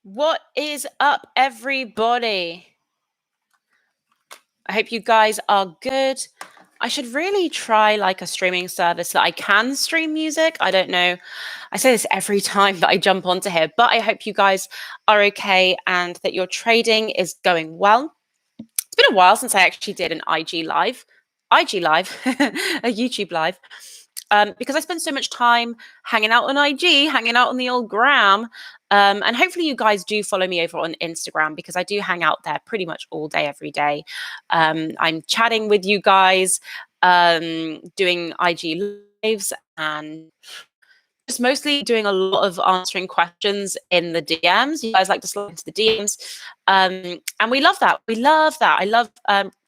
What is up, everybody? I hope you guys are good. I should really try like a streaming service that I can stream music. I don't know. I say this every time that I jump onto here, but I hope you guys are okay and that your trading is going well. It's been a while since I actually did an IG live, a YouTube live. Because I spend so much time hanging out on IG, hanging out on the old gram. And hopefully you guys do follow me over on Instagram because I do hang out there pretty much all day, every day. I'm chatting with you guys, doing IG lives and just mostly doing a lot of answering questions in the DMs. You guys like to slide into the DMs. And we love that. We love that. I love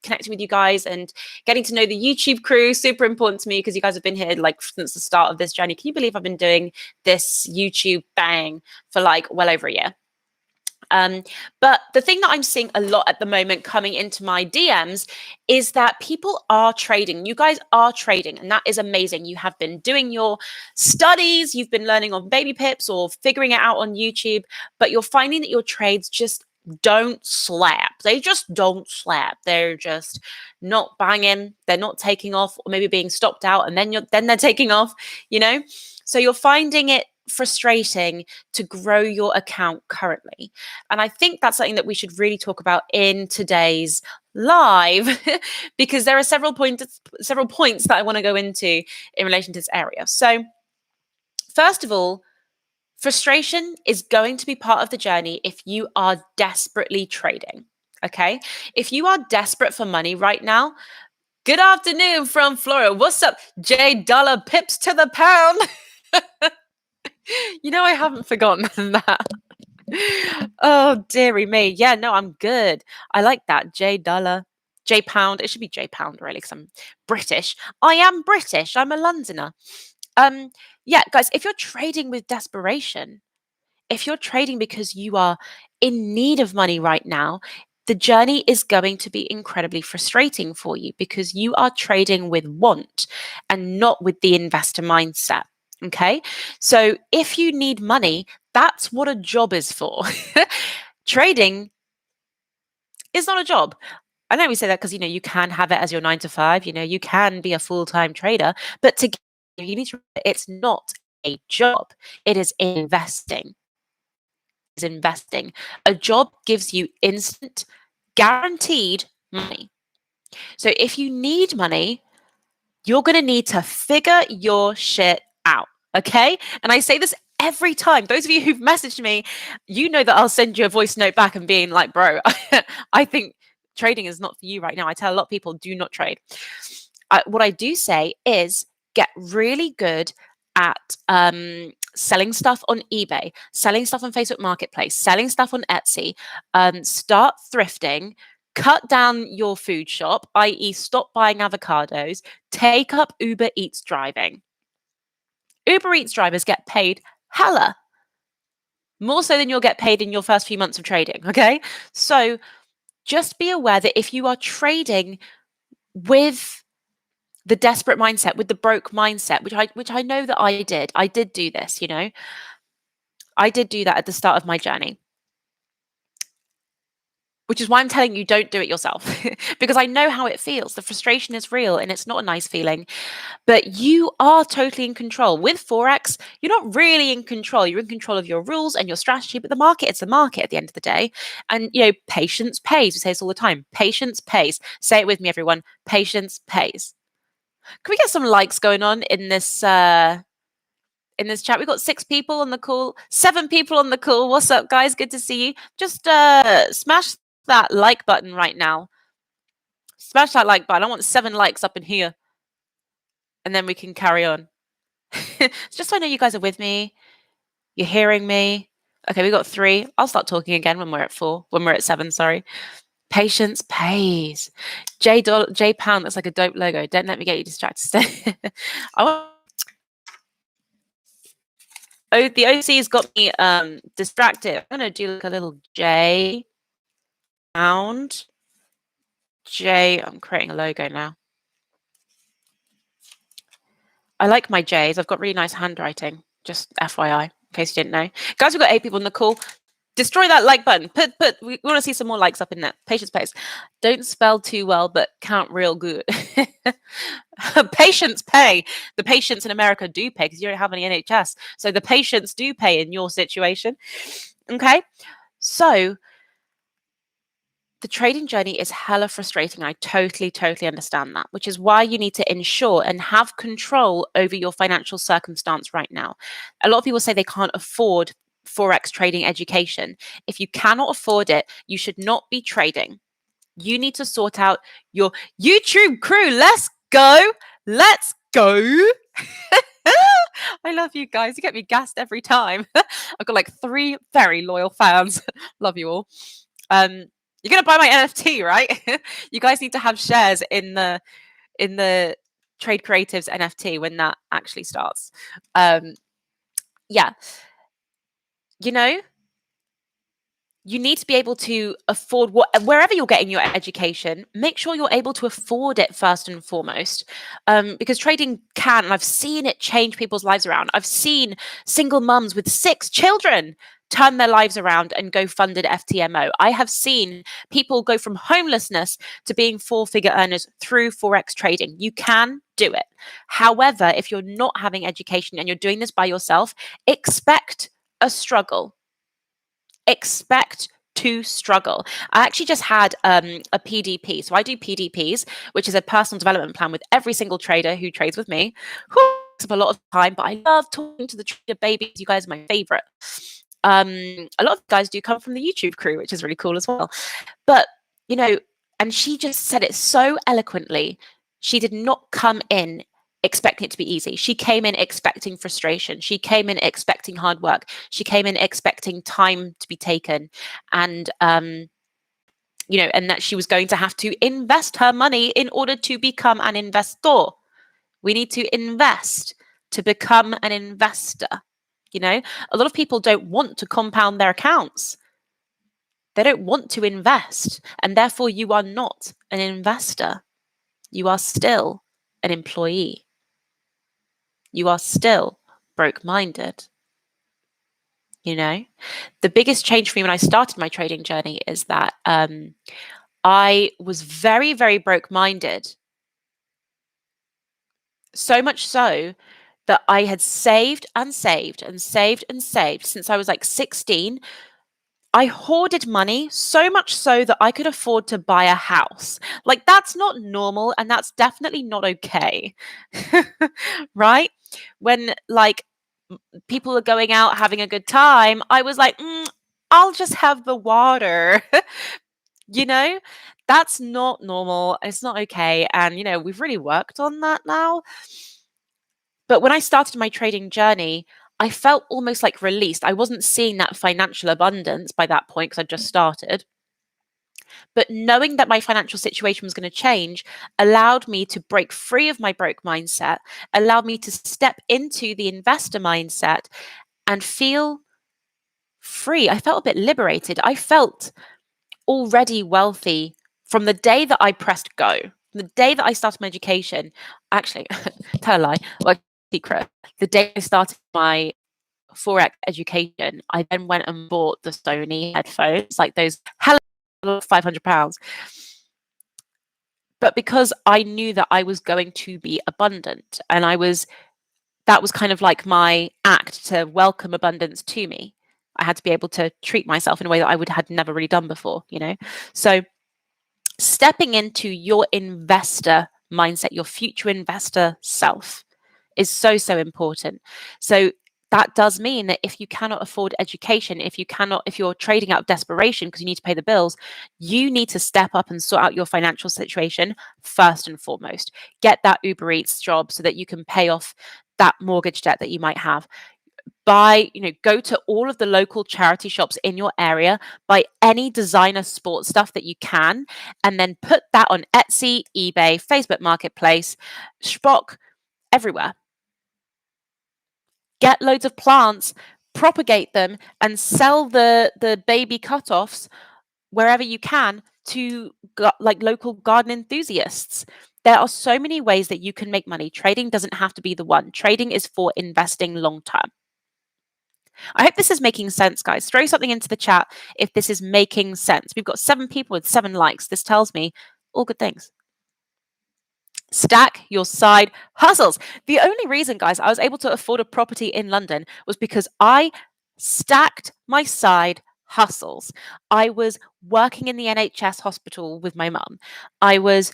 connecting with you guys and getting to know the YouTube crew. Super important to me because you guys have been here like since the start of this journey. Can you believe I've been doing this YouTube bang for like well over a year? But the thing that I'm seeing a lot at the moment coming into my DMs is that people are trading. You guys are trading, and that is amazing. You have been doing your studies, you've been learning on baby pips or figuring it out on YouTube, but you're finding that your trades just don't slap. They just don't slap. They're just not banging. They're not taking off, or maybe being stopped out, and then they're taking off. You know, so you're finding it frustrating to grow your account currently. And I think that's something that we should really talk about in today's live because there are several points that I want to go into in relation to this area. So, first of all, frustration is going to be part of the journey if you are desperately trading. Okay? If you are desperate for money right now, good afternoon from Florida. What's up, J Dollar Pips to the pound? You know, I haven't forgotten that. Oh, dearie me. Yeah, no, I'm good. I like that. J Dollar, J Pound. It should be J Pound, really, because I'm British. I am British. I'm a Londoner. Yeah, guys, if you're trading with desperation, if you're trading because you are in need of money right now, the journey is going to be incredibly frustrating for you because you are trading with want and not with the investor mindset. Okay. So if you need money, that's what a job is for. Trading is not a job. I know we say that because, you can have it as your 9 to 5, you can be a full-time trader, but you need to, it's not a job. It is investing. A job gives you instant, guaranteed money. So if you need money, you're going to need to figure your shit out. Okay. And I say this every time. Those of you who've messaged me, you know that I'll send you a voice note back and being like, bro, I think trading is not for you right now. I tell a lot of people, do not trade. What I do say is get really good at selling stuff on eBay, selling stuff on Facebook Marketplace, selling stuff on Etsy, start thrifting, cut down your food shop, i.e., stop buying avocados, take up Uber Eats driving. Uber Eats drivers get paid hella more so than you'll get paid in your first few months of trading. Okay. So just be aware that if you are trading with the desperate mindset, with the broke mindset, which I know that I did do this, I did do that at the start of my journey, which is why I'm telling you, don't do it yourself because I know how it feels. The frustration is real and it's not a nice feeling, but you are totally in control. With Forex, you're not really in control. You're in control of your rules and your strategy, but the market, it's the market at the end of the day. And, patience pays. We say this all the time. Patience pays. Say it with me, everyone. Patience pays. Can we get some likes going on in this chat? We've got 6 people on the call, 7 people on the call. What's up, guys? Good to see you. Just smash that like button right now. Smash that like button. I want 7 likes up in here. And then we can carry on. Just so I know you guys are with me. You're hearing me. Okay, we got 3. I'll start talking again when we're at 4. When we're at 7, sorry. Patience pays. J Pound looks like a dope logo. Don't let me get you distracted. The OC's got me distracted. I'm gonna do like a little J Pound. I'm creating a logo now. I like my J's. I've got really nice handwriting. Just FYI, in case you didn't know. Guys, we've got 8 people on the call. Destroy that like button. We want to see some more likes up in there. Patience pays. Don't spell too well, but count real good. Patients pay. The patients in America do pay because you don't have any NHS. So the patients do pay in your situation. Okay. So the trading journey is hella frustrating. I totally, totally understand that, which is why you need to ensure and have control over your financial circumstance right now. A lot of people say they can't afford Forex trading education. If you cannot afford it, you should not be trading. You need to sort out your YouTube crew. Let's go. Let's go. I love you guys. You get me gassed every time. I've got like 3 very loyal fans. Love you all. You're gonna buy my NFT, right? You guys need to have shares in the Trade Creatives NFT when that actually starts. Yeah, you know, you need to be able to afford wherever you're getting your education. Make sure you're able to afford it first and foremost, because trading can, and I've seen it change people's lives around. I've seen single mums with 6 children turn their lives around and go funded FTMO. I have seen people go from homelessness to being 4-figure earners through Forex trading. You can do it. However, if you're not having education and you're doing this by yourself, expect a struggle. Expect to struggle. I actually just had a PDP. So I do PDPs, which is a personal development plan with every single trader who trades with me. Takes up a lot of time, but I love talking to the trader babies. You guys are my favorite. A lot of guys do come from the YouTube crew, which is really cool as well. But, and she just said it so eloquently. She did not come in expecting it to be easy. She came in expecting frustration. She came in expecting hard work. She came in expecting time to be taken, and and that she was going to have to invest her money in order to become an investor. We need to invest to become an investor. A lot of people don't want to compound their accounts. They don't want to invest, and therefore you are not an investor. You are still an employee. You are still broke-minded. The biggest change for me when I started my trading journey is that I was very, very broke-minded. So much so that I had saved and saved and saved and saved since I was like 16. I hoarded money so much so that I could afford to buy a house. Like, that's not normal, and that's definitely not okay. Right? When people are going out having a good time, I was like, I'll just have the water. That's not normal. It's not okay. And, we've really worked on that now. But when I started my trading journey, I felt almost like released. I wasn't seeing that financial abundance by that point because I just started. But knowing that my financial situation was going to change allowed me to break free of my broke mindset, allowed me to step into the investor mindset and feel free. I felt a bit liberated. I felt already wealthy from the day that I pressed go. The day that I started my education, actually, tell a lie, like secret, the day I started my Forex education, I then went and bought the Sony headphones, like those hella £500. But because I knew that I was going to be abundant, and that was kind of like my act to welcome abundance to me. I had to be able to treat myself in a way that I had never really done before, So stepping into your investor mindset, your future investor self, is so, so important. So that does mean that if you cannot afford education, if you're trading out of desperation because you need to pay the bills, you need to step up and sort out your financial situation first and foremost. Get that Uber Eats job so that you can pay off that mortgage debt that you might have. Go to all of the local charity shops in your area, buy any designer sports stuff that you can, and then put that on Etsy, eBay, Facebook Marketplace, Shpock, everywhere. Get loads of plants, propagate them, and sell the baby cut-offs wherever you can to local garden enthusiasts. There are so many ways that you can make money. Trading doesn't have to be the one. Trading is for investing long term. I hope this is making sense, guys. Throw something into the chat if this is making sense. We've got 7 people with 7 likes. This tells me all good things. Stack your side hustles. The only reason, guys, I was able to afford a property in London was because I stacked my side hustles. I was working in the NHS hospital with my mum. I was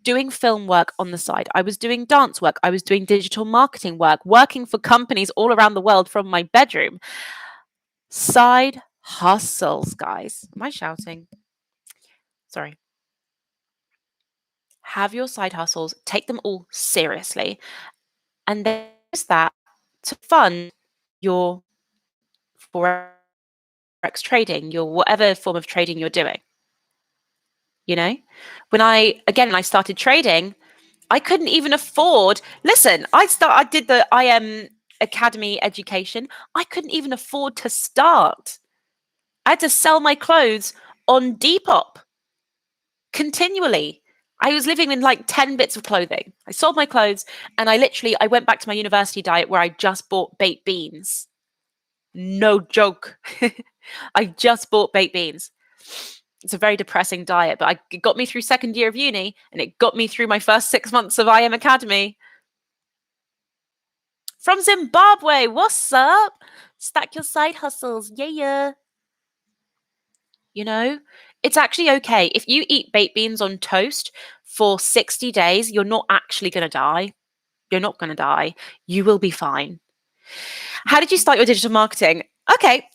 doing film work on the side. I was doing dance work. I was doing digital marketing work, working for companies all around the world from my bedroom. Side hustles, guys. Am I shouting? Sorry. Have your side hustles, take them all seriously, and then use that to fund your forex trading, your whatever form of trading you're doing. You know, when I started trading, I couldn't even afford. Listen, I did the IM Academy education. I couldn't even afford to start. I had to sell my clothes on Depop continually. I was living in like 10 bits of clothing. I sold my clothes and I went back to my university diet where I just bought baked beans. No joke. I just bought baked beans. It's a very depressing diet, but it got me through second year of uni and it got me through my first 6 months of IM Academy. From Zimbabwe, what's up? Stack your side hustles. Yeah. You know, it's actually okay. If you eat baked beans on toast for 60 days, you're not actually going to die. You're not going to die. You will be fine. How did you start your digital marketing? Okay.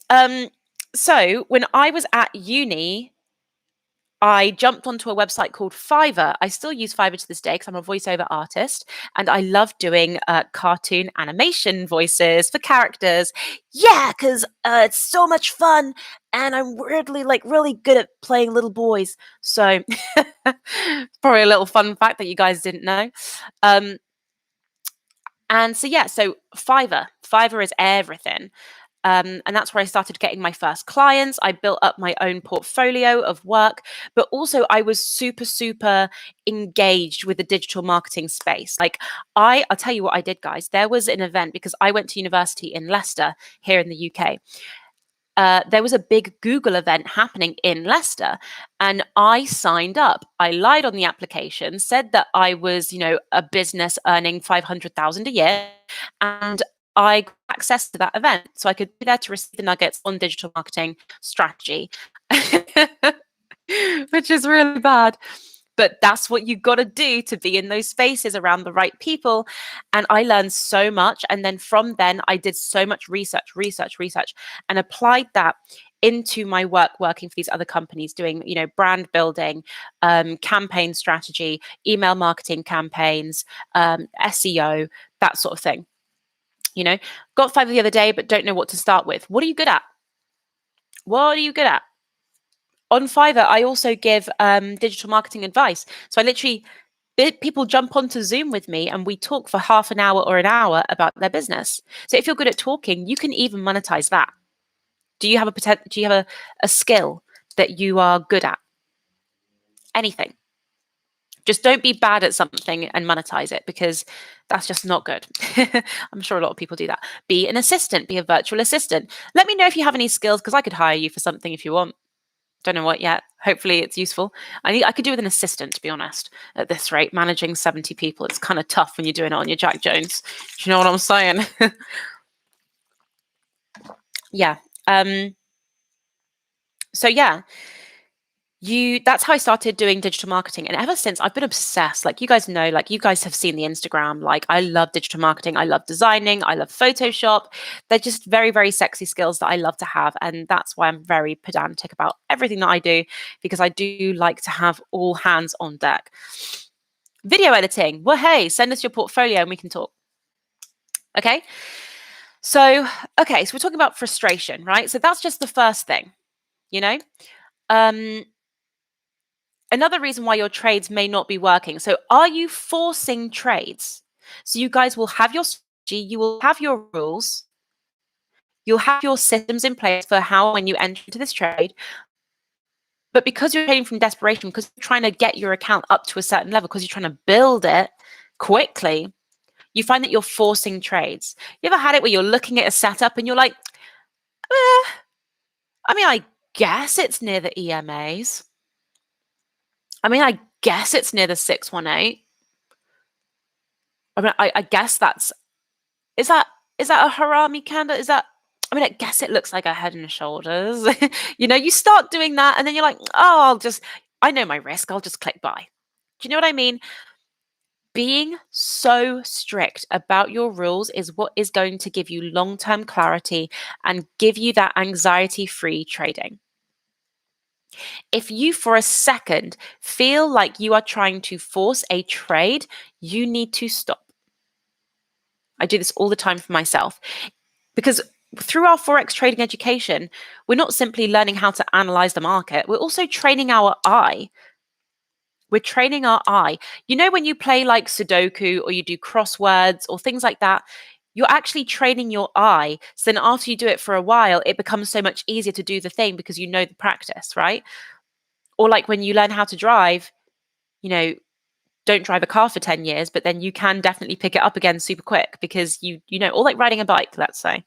So when I was at uni, I jumped onto a website called Fiverr. I still use Fiverr to this day because I'm a voiceover artist and I love doing cartoon animation voices for characters. Yeah, because it's so much fun and I'm weirdly really good at playing little boys. So probably a little fun fact that you guys didn't know. And so, yeah, so Fiverr is everything. And that's where I started getting my first clients. I built up my own portfolio of work, but also I was super, super engaged with the digital marketing space. Like I'll tell you what I did, guys. There was an event because I went to university in Leicester here in the UK. There was a big Google event happening in Leicester and I signed up. I lied on the application, said that I was, a business earning 500,000 a year and I got access to that event. So I could be there to receive the nuggets on digital marketing strategy, which is really bad. But that's what you got to do to be in those spaces around the right people. And I learned so much. And then from then, I did so much research, and applied that into my work working for these other companies doing, brand building, campaign strategy, email marketing campaigns, SEO, that sort of thing. Got Fiverr the other day, but don't know what to start with. What are you good at? On Fiverr, I also give digital marketing advice. So I literally, people jump onto Zoom with me and we talk for half an hour or an hour about their business. So if you're good at talking, you can even monetize that. Do you have a skill that you are good at? Anything. Just don't be bad at something and monetize it because that's just not good. I'm sure a lot of people do that. Be an assistant, be a virtual assistant. Let me know if you have any skills because I could hire you for something if you want. Don't know what yet. Hopefully it's useful. I could do with an assistant, to be honest, at this rate. Managing 70 people, it's kind of tough when you're doing it on your Jack Jones. Do you know what I'm saying? Yeah. So yeah, that's how I started doing digital marketing. And ever since I've been obsessed, like you guys know, like you guys have seen the Instagram, like I love digital marketing. I love designing. I love Photoshop. They're just very, very sexy skills that I love to have. And that's why I'm very pedantic about everything that I do, because I do like to have all hands on deck. Video editing. Well, hey, send us your portfolio and we can talk. Okay. So we're talking about frustration, right? So that's just the first thing, Another reason why your trades may not be working. So are you forcing trades? So you guys will have your strategy, you will have your rules, you'll have your systems in place for how when you enter into this trade. But because you're trading from desperation, because you're trying to get your account up to a certain level, because you're trying to build it quickly, you find that you're forcing trades. You ever had it where you're looking at a setup and you're like, Eh, I mean, I guess it's near the EMAs. I mean, I guess it's near the 618. I mean, I guess is that is that a harami candle? Is that I mean, I guess it looks like a Head and Shoulders. You start doing that and then you're like, oh, I know my risk. I'll just click buy. Do you know what I mean? Being so strict about your rules is what is going to give you long-term clarity and give you that anxiety-free trading. If you for a second feel like you are trying to force a trade, you need to stop. I do this all the time for myself because through our Forex trading education, we're not simply learning how to analyze the market, we're also training our eye. We're training our eye. When you play like Sudoku or you do crosswords or things like that, you're actually training your eye. So then after you do it for a while, it becomes so much easier to do the thing because you know the practice, right? Or like when you learn how to drive, you know, don't drive a car for 10 years, but then you can definitely pick it up again super quick because or like riding a bike, let's say.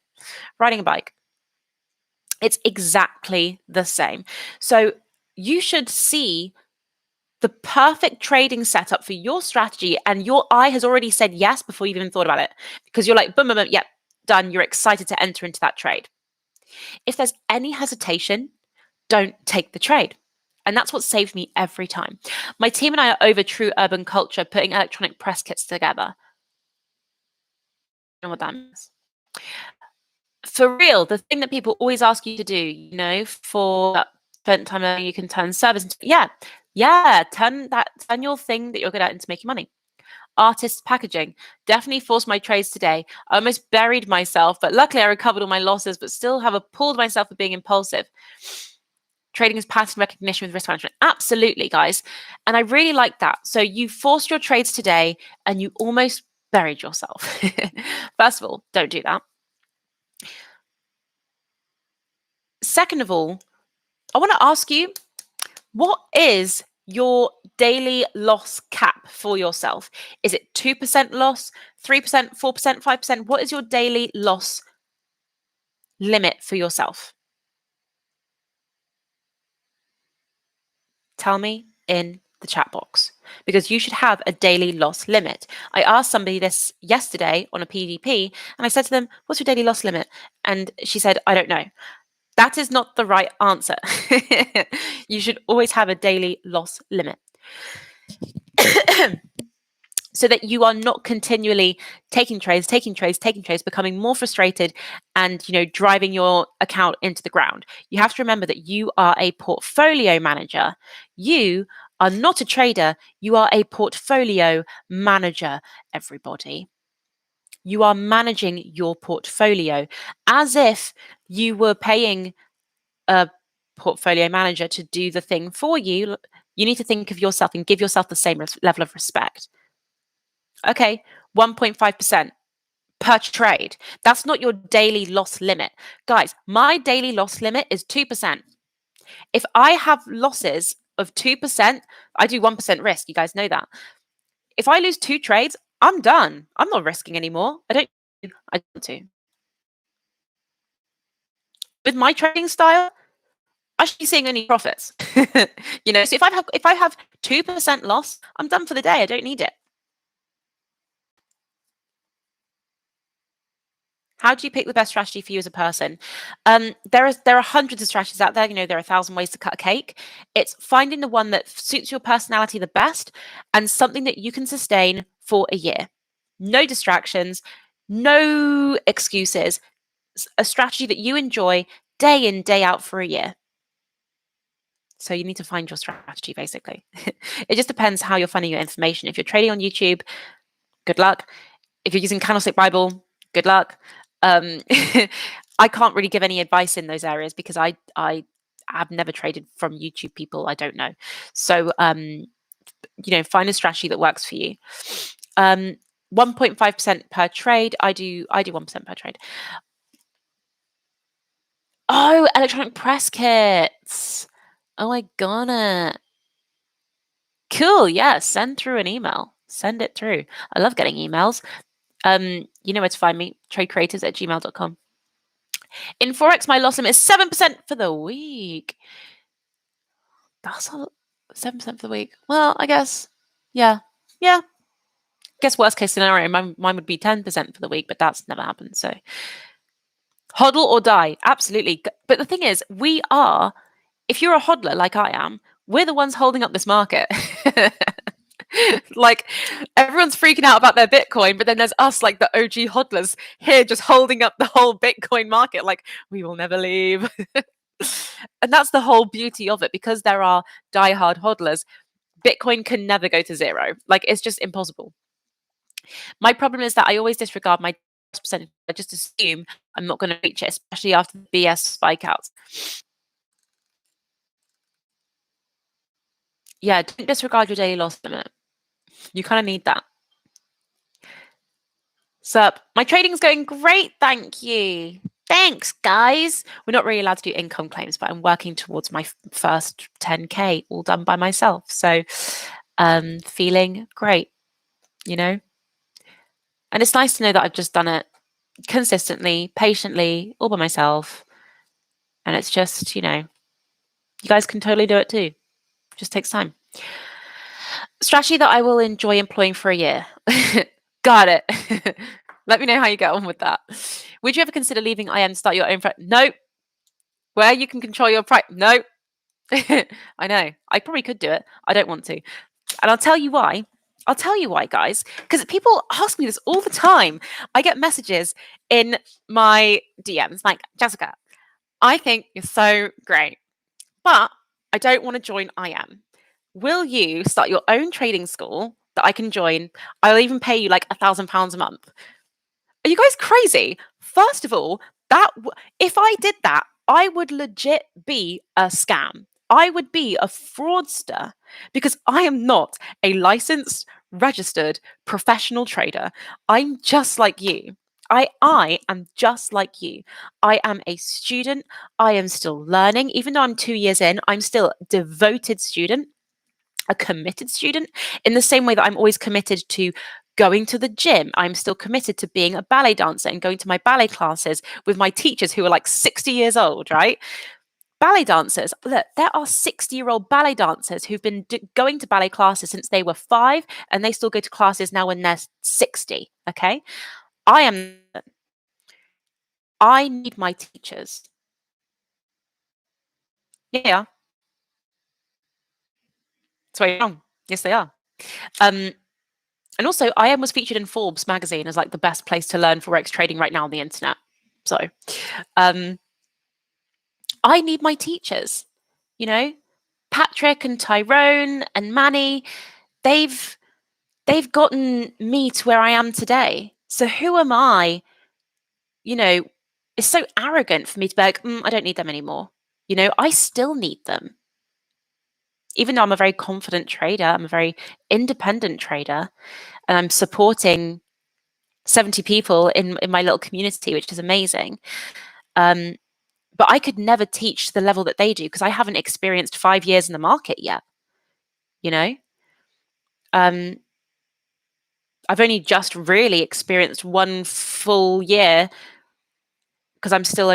Riding a bike. It's exactly the same. So you should see the perfect trading setup for your strategy, and your eye has already said yes before you've even thought about it because you're like, boom, boom, boom, yep, done. You're excited to enter into that trade. If there's any hesitation, don't take the trade. And that's what saved me every time. My team and I are over true urban culture, putting electronic press kits together. You know what that means? For real, the thing that people always ask you to do, for spent time learning, you can turn service into, turn your thing that you're good at into making money. Artist packaging definitely forced my trades today. I almost buried myself, but luckily I recovered all my losses, but still have appalled myself for being impulsive. Trading is pattern recognition with risk management. Absolutely, guys. And I really like that. So you forced your trades today and you almost buried yourself. First of all, don't do that. Second of all, I want to ask you, what is your daily loss cap for yourself? Is it 2% loss, 3%, 4%, 5%? What is your daily loss limit for yourself? Tell me in the chat box because you should have a daily loss limit. I asked somebody this yesterday on a PDP and I said to them, what's your daily loss limit? And she said, I don't know. That is not the right answer. You should always have a daily loss limit. So that you are not continually taking trades, becoming more frustrated and, driving your account into the ground. You have to remember that you are a portfolio manager. You are not a trader. You are a portfolio manager, everybody. You are managing your portfolio as if you were paying a portfolio manager to do the thing for you. You need to think of yourself and give yourself the same level of respect. Okay, 1.5% per trade. That's not your daily loss limit. Guys, my daily loss limit is 2%. If I have losses of 2%, I do 1% risk. You guys know that. If I lose 2 trades, I'm done. I'm not risking anymore. I want to. With my trading style, I should be seeing only profits. So if I have 2% loss, I'm done for the day. I don't need it. How do you pick the best strategy for you as a person? There are hundreds of strategies out there. There are 1,000 ways to cut a cake. It's finding the one that suits your personality the best and something that you can sustain for a year. No distractions, no excuses. A strategy that you enjoy day in, day out for a year. So you need to find your strategy, basically. It just depends how you're finding your information. If you're trading on YouTube, good luck. If you're using Candlestick Bible, good luck. I can't really give any advice in those areas because I have never traded from YouTube people. I don't know. So, find a strategy that works for you. 1.5% per trade. I do 1% per trade. Oh, electronic press kits. Oh, I got it. Cool. Yeah. Send through an email. Send it through. I love getting emails. You know where to find me, tradecreators@gmail.com. In Forex, my loss limit is 7% for the week. That's 7% for the week. Well, I guess, yeah. I guess worst case scenario, mine would be 10% for the week, but that's never happened. So hodl or die, absolutely. But the thing is, if you're a hodler like I am, we're the ones holding up this market. Like everyone's freaking out about their Bitcoin, but then there's us, like the OG hodlers here, just holding up the whole Bitcoin market. Like we will never leave. And that's the whole beauty of it, because there are diehard hodlers. Bitcoin can never go to zero. Like it's just impossible. My problem is that I always disregard my percentage. I just assume I'm not going to reach it, especially after the BS spike outs. Yeah, don't disregard your daily loss limit. You kind of need that. Sup, my trading's going great, thank you. Thanks, guys. We're not really allowed to do income claims, but I'm working towards my first 10K, all done by myself. So, feeling great, you know? And it's nice to know that I've just done it consistently, patiently, all by myself. And it's just, you guys can totally do it too. It just takes time. Strategy that I will enjoy employing for a year. Got it. Let me know how you get on with that. Would you ever consider leaving IM to start your own? Nope. Where you can control your price? Nope. I know. I probably could do it. I don't want to. And I'll tell you why. Guys, because people ask me this all the time. I get messages in my DMs like, Jessica, I think you're so great, but I don't want to join IM. Will you start your own trading school that I can join? I'll even pay you like £1,000 a month. Are you guys crazy? First of all, if I did that, I would legit be a scam. I would be a fraudster, because I am not a licensed, registered, professional trader. I'm just like you. I am just like you. I am a student. I am still learning. Even though I'm 2 years in, I'm still a devoted student, a committed student, in the same way that I'm always committed to going to the gym. I'm still committed to being a ballet dancer and going to my ballet classes with my teachers who are like 60 years old, right? Ballet dancers, look, there are 60-year-old ballet dancers who've been going to ballet classes since they were 5, and they still go to classes now when they're 60. Okay. I need my teachers. Yeah. So wrong. Yes, they are. And also, IM was featured in Forbes magazine as like the best place to learn Forex trading right now on the internet. So I need my teachers, Patrick and Tyrone and Manny, they've gotten me to where I am today. So who am I? It's so arrogant for me to be like, I don't need them anymore. I still need them. Even though I'm a very confident trader, I'm a very independent trader, and I'm supporting 70 people in my little community, which is amazing. But I could never teach the level that they do, because I haven't experienced 5 years in the market yet. I've only just really experienced 1 full year, because I'm still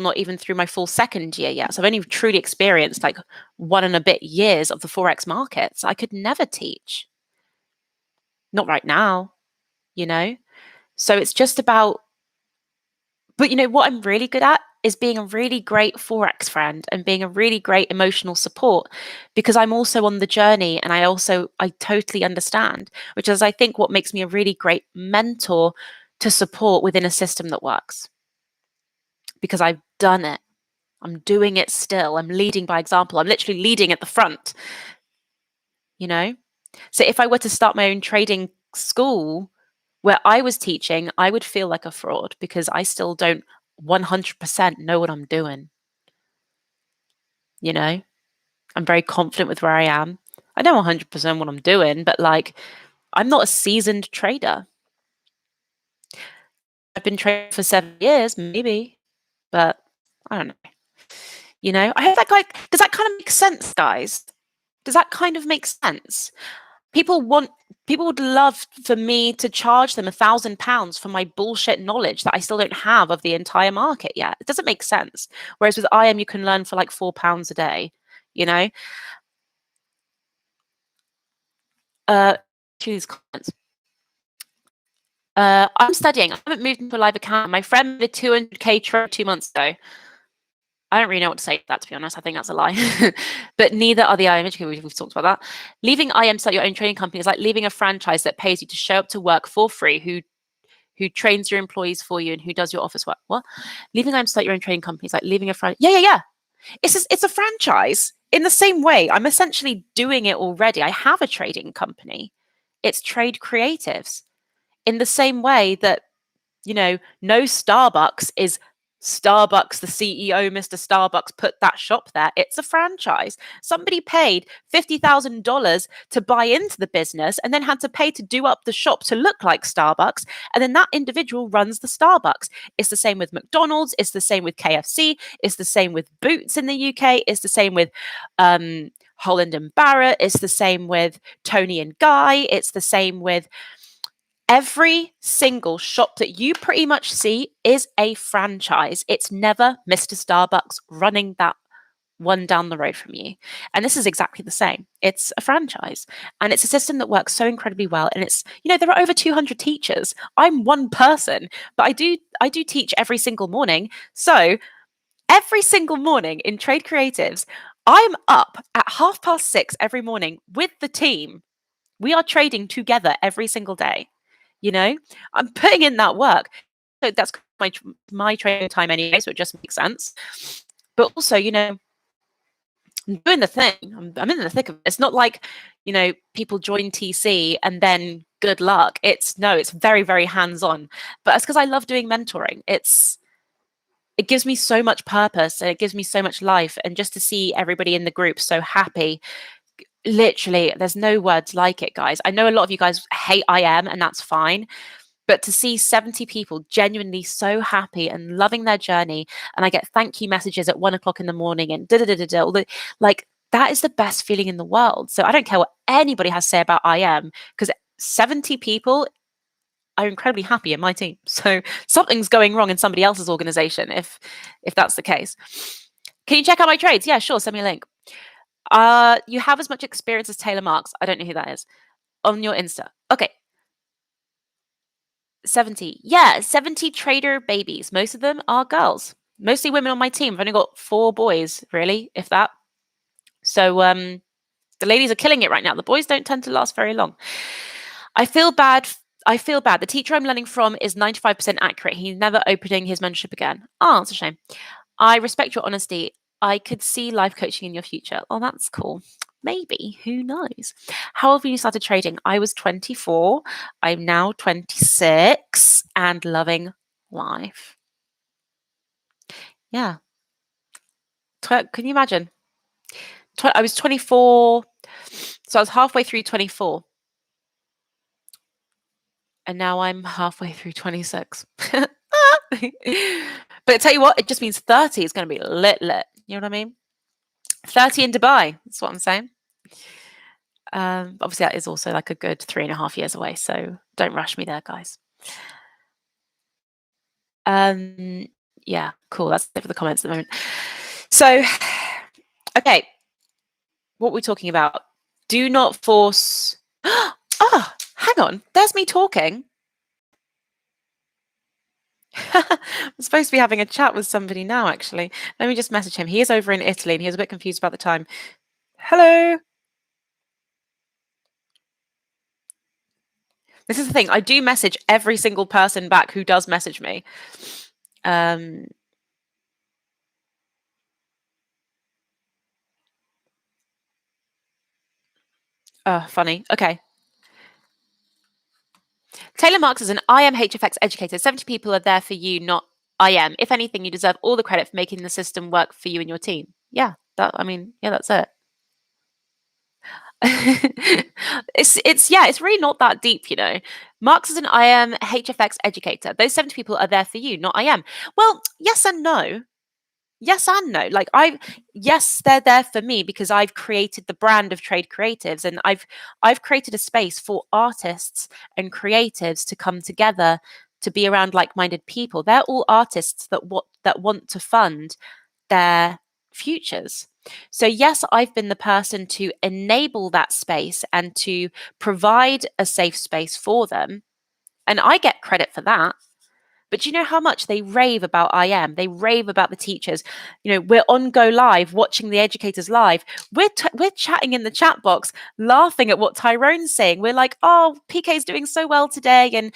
not even through my full second year yet. So I've only truly experienced like 1 and a bit years of the Forex markets. I could never teach. Not right now, So it's just about, but what I'm really good at is being a really great Forex friend and being a really great emotional support, because I'm also on the journey, and I totally understand, which is, I think, what makes me a really great mentor to support within a system that works, because I've done it. I'm doing it still. I'm leading by example. I'm literally leading at the front, So if I were to start my own trading school where I was teaching, I would feel like a fraud, because I still don't 100% know what I'm doing. I'm very confident with where I am. I know 100% what I'm doing, but like, I'm not a seasoned trader. I've been trading for 7 years, maybe, but I don't know. I hope does that kind of make sense, guys? Does that kind of make sense? People want people would love for me to charge them £1,000 for my bullshit knowledge that I still don't have of the entire market yet. It doesn't make sense. Whereas with IM, you can learn for like £4 a day, you know? Choose comments. I'm studying. I haven't moved into a live account. My friend did 200K trade 2 months ago. I don't really know what to say to that, to be honest. I think that's a lie. But neither are the IM educators. We've talked about that. Leaving IM to start your own training company is like leaving a franchise that pays you to show up to work for free, who trains your employees for you and who does your office work. What? Leaving IM to start your own training company is like leaving a franchise. Yeah. It's a franchise. In the same way, I'm essentially doing it already. I have a trading company. It's Trade Creatives. In the same way that, no Starbucks is Starbucks, the CEO, Mr. Starbucks, put that shop there. It's a franchise. Somebody paid $50,000 to buy into the business and then had to pay to do up the shop to look like Starbucks. And then that individual runs the Starbucks. It's the same with McDonald's. It's the same with KFC. It's the same with Boots in the UK. It's the same with Holland and Barrett. It's the same with Tony and Guy. It's the same with every single shop that you pretty much see is a franchise. It's never Mr. Starbucks running that one down the road from you. And this is exactly the same. It's a franchise. And it's a system that works so incredibly well. And it's, there are over 200 teachers. I'm one person, but I do teach every single morning. So every single morning in Trade Creatives, I'm up at 6:30 every morning with the team. We are trading together every single day. I'm putting in that work. So that's my training time anyway, so it just makes sense. But also, I'm doing the thing. I'm in the thick of it. It's not like, people join TC and then good luck. It's very, very hands-on. But it's because I love doing mentoring. It gives me so much purpose and it gives me so much life. And just to see everybody in the group so happy, literally, there's no words like it, guys. I know a lot of you guys hate IM, and that's fine. But to see 70 people genuinely so happy and loving their journey, and I get thank you messages at 1:00 in the morning and like that is the best feeling in the world. So I don't care what anybody has to say about IM, because 70 people are incredibly happy in my team. So something's going wrong in somebody else's organization if that's the case. Can you check out my trades? Yeah, sure. Send me a link. You have as much experience as Taylor Marks. I don't know who that is. On your Insta. Okay. 70. Yeah, 70 trader babies. Most of them are girls. Mostly women on my team. I've only got 4 boys, really, if that. So the ladies are killing it right now. The boys don't tend to last very long. I feel bad. The teacher I'm learning from is 95% accurate. He's never opening his mentorship again. Oh, that's a shame. I respect your honesty. I could see life coaching in your future. Oh, that's cool. Maybe. Who knows? How have you started trading? I was 24. I'm now 26 and loving life. Yeah. Can you imagine? I was 24. So I was halfway through 24. And now I'm halfway through 26. But I tell you what, it just means 30 is going to be lit. You know what I mean? 30 in Dubai. That's what I'm saying. Obviously, that is also like a good 3.5 years away. So don't rush me there, guys. Yeah, cool. That's it for the comments at the moment. So, okay. What we're talking about. Do not force. Oh, hang on. There's me talking. I'm supposed to be having a chat with somebody now, actually. Let me just message him. He is over in Italy and he was a bit confused about the time. Hello. This is the thing. I do message every single person back who does message me. Funny. Okay. Taylor Marks is an IMHFX educator. 70 people are there for you, not IM. If anything, you deserve all the credit for making the system work for you and your team. Yeah, that's it. It's really not that deep, Marks is an IM HFX educator. Those 70 people are there for you, not IM. Well, yes and no. yes and no. Like yes, they're there for me because I've created the brand of Trade Creatives, and I've created a space for artists and creatives to come together to be around like-minded people. They're all artists that want to fund their futures. So yes, I've been the person to enable that space and to provide a safe space for them, and I get credit for that. But do you know how much they rave about I am? They rave about the teachers. You know, we're on Go Live, watching the educators live. We're chatting in the chat box, laughing at what Tyrone's saying. We're like, oh, PK's doing so well today, and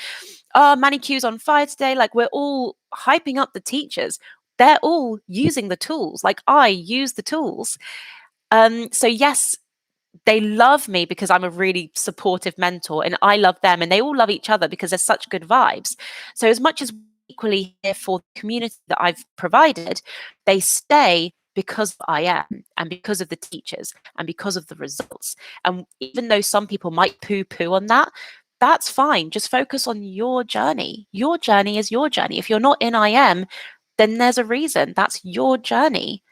oh, Manicure's on fire today. Like, we're all hyping up the teachers. They're all using the tools. Like, I use the tools. So yes, they love me because I'm a really supportive mentor, and I love them, and they all love each other because there's such good vibes. So as much as equally here for the community that I've provided, they stay because I am, and because of the teachers, and because of the results. And even though some people might poo-poo on that, that's fine. Just focus on your journey. Your journey is your journey. If you're not in IM, then there's a reason. That's your journey.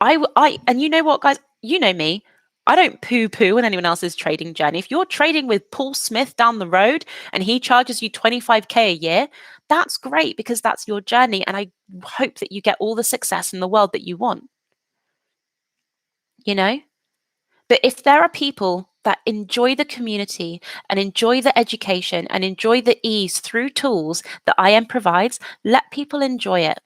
And you know what, guys? You know me. I don't poo-poo on anyone else's trading journey. If you're trading with Paul Smith down the road and he charges you 25K a year, that's great because that's your journey. And I hope that you get all the success in the world that you want, you know? But if there are people that enjoy the community and enjoy the education and enjoy the ease through tools that IM provides, let people enjoy it.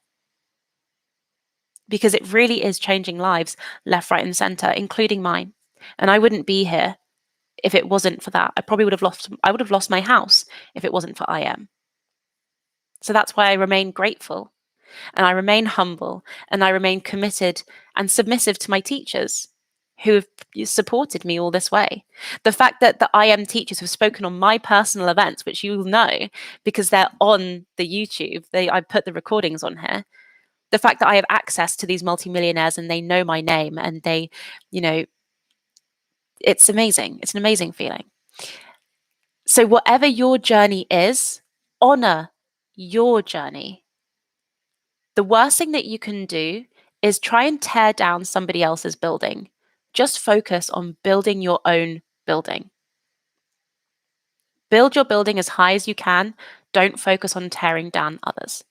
Because it really is changing lives left, right, and center, including mine. And I wouldn't be here if it wasn't for that. I would have lost my house if it wasn't for IM. So that's why I remain grateful, and I remain humble, and I remain committed and submissive to my teachers who have supported me all this way. The fact that the IM teachers have spoken on my personal events, which you'll know because they're on the YouTube, I put the recordings on here. The fact that I have access to these multimillionaires and they know my name, and they, you know, it's amazing. It's an amazing feeling. So whatever your journey is, honor your journey. The worst thing that you can do is try and tear down somebody else's building. Just focus on building your own building. Build your building as high as you can. Don't focus on tearing down others.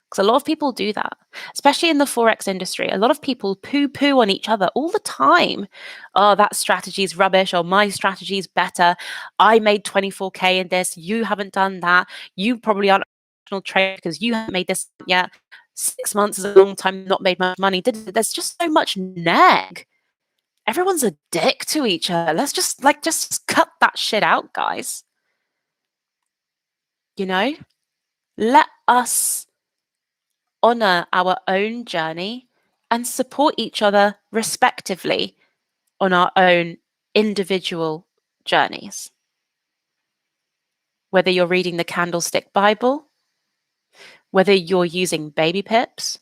Because a lot of people do that, especially in the Forex industry. A lot of people poo-poo on each other all the time. Oh, that strategy is rubbish, or my strategy is better. I made 24K in this. You haven't done that. You probably aren't a professional trader because you haven't made this yet. 6 months is a long time, not made much money. There's just so much nag. Everyone's a dick to each other. Let's just cut that shit out, guys. You know? Let us honor our own journey and support each other respectively on our own individual journeys. Whether you're reading the Candlestick Bible, whether you're using baby pips,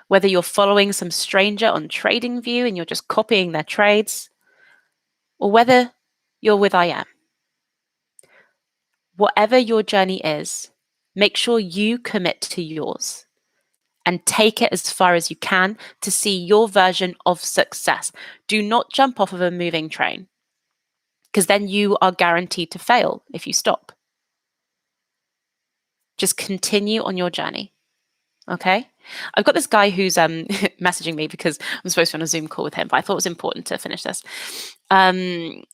whether you're following some stranger on TradingView and you're just copying their trades, or whether you're with IM. Whatever your journey is, make sure you commit to yours and take it as far as you can to see your version of success. Do not jump off of a moving train, because then you are guaranteed to fail if you stop. Just continue on your journey. Okay? I've got this guy who's messaging me because I'm supposed to be on a Zoom call with him, but I thought it was important to finish this. I'm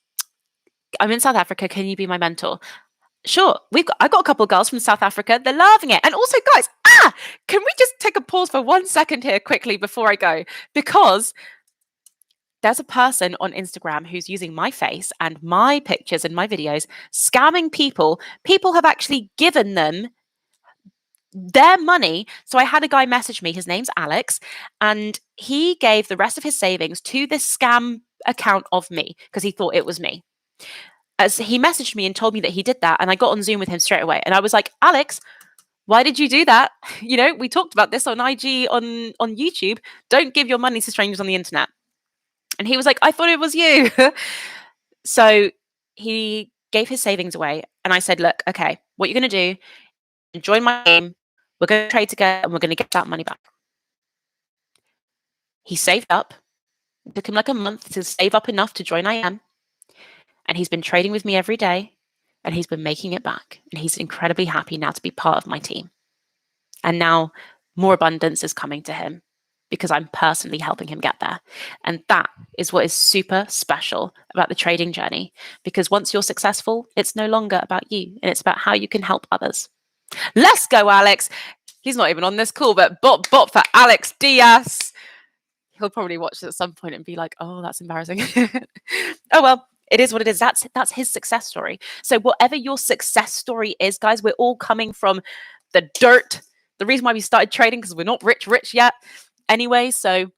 in South Africa. Can you be my mentor? Sure. I've got a couple of girls from South Africa. They're loving it. And also, guys, can we just take a pause for 1 second here quickly before I go? Because there's a person on Instagram who's using my face and my pictures and my videos, scamming people. People have actually given them their money. So I had a guy message me. His name's Alex, and he gave the rest of his savings to this scam account of me because he thought it was me. As he messaged me and told me that he did that, and I got on Zoom with him straight away. And I was like, Alex, why did you do that? You know, we talked about this on IG, on YouTube. Don't give your money to strangers on the internet. And he was like, I thought it was you. So he gave his savings away. And I said, look, okay, what you're going to do, join my game. We're going to trade together and we're going to get that money back. He saved up. It took him like a month to save up enough to join IM. And he's been trading with me every day. And he's been making it back. And he's incredibly happy now to be part of my team. And now more abundance is coming to him because I'm personally helping him get there. And that is what is super special about the trading journey. Because once you're successful, it's no longer about you, and it's about how you can help others. Let's go, Alex. He's not even on this call, but bop for Alex Diaz. He'll probably watch it at some point and be like, oh, that's embarrassing. Oh, well, it is what it is. That's his success story. So whatever your success story is, guys, we're all coming from the dirt. The reason why we started trading, because we're not rich yet anyway. So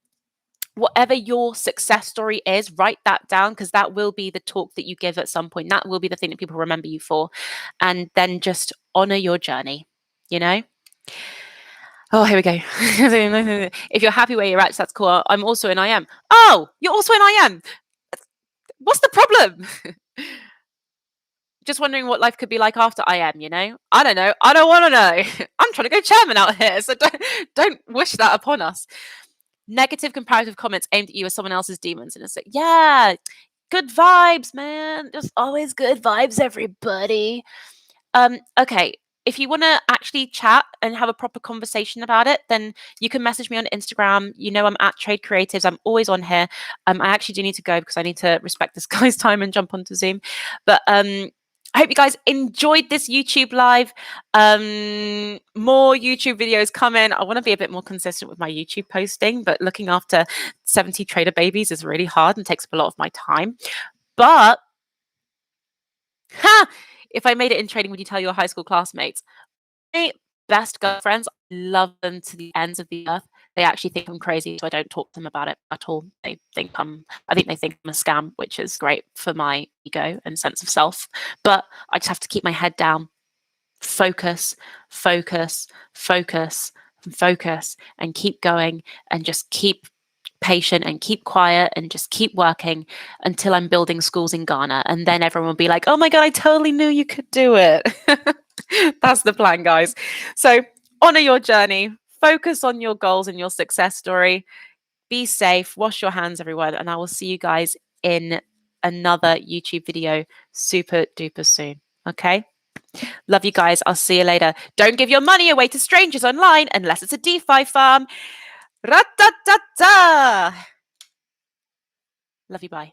whatever your success story is, write that down, because that will be the talk that you give at some point. That will be the thing that people remember you for. And then just honor your journey, you know? Oh, here we go. If you're happy where you're at, that's cool. I'm also in IM. Oh, you're also in IM. What's the problem? Just wondering what life could be like after IM, you know? I don't know. I don't want to know. I'm trying to go chairman out here, so don't wish that upon us. Negative comparative comments aimed at you as someone else's demons. And it's like, yeah, good vibes, man. Just always good vibes, everybody. Okay. If you want to actually chat and have a proper conversation about it, then you can message me on Instagram. You know, I'm at Trade Creatives. I'm always on here. I actually do need to go because I need to respect this guy's time and jump onto Zoom. But I hope you guys enjoyed this YouTube live. More YouTube videos coming. I want to be a bit more consistent with my YouTube posting, but looking after 70 trader babies is really hard and takes up a lot of my time. But if I made it in trading, would you tell your high school classmates? My best girlfriends, I love them to the ends of the earth. They actually think I'm crazy, so I don't talk to them about it at all. I think I'm a scam, which is great for my ego and sense of self. But I just have to keep my head down, focus, and keep going, and just keep patient and keep quiet and just keep working until I'm building schools in Ghana. And then everyone will be like, oh my God, I totally knew you could do it. That's the plan, guys. So honor your journey, focus on your goals and your success story. Be safe, wash your hands, everyone. And I will see you guys in another YouTube video super duper soon. Okay. Love you guys. I'll see you later. Don't give your money away to strangers online unless it's a DeFi farm. Ra-ta-ta-ta! Love you, bye.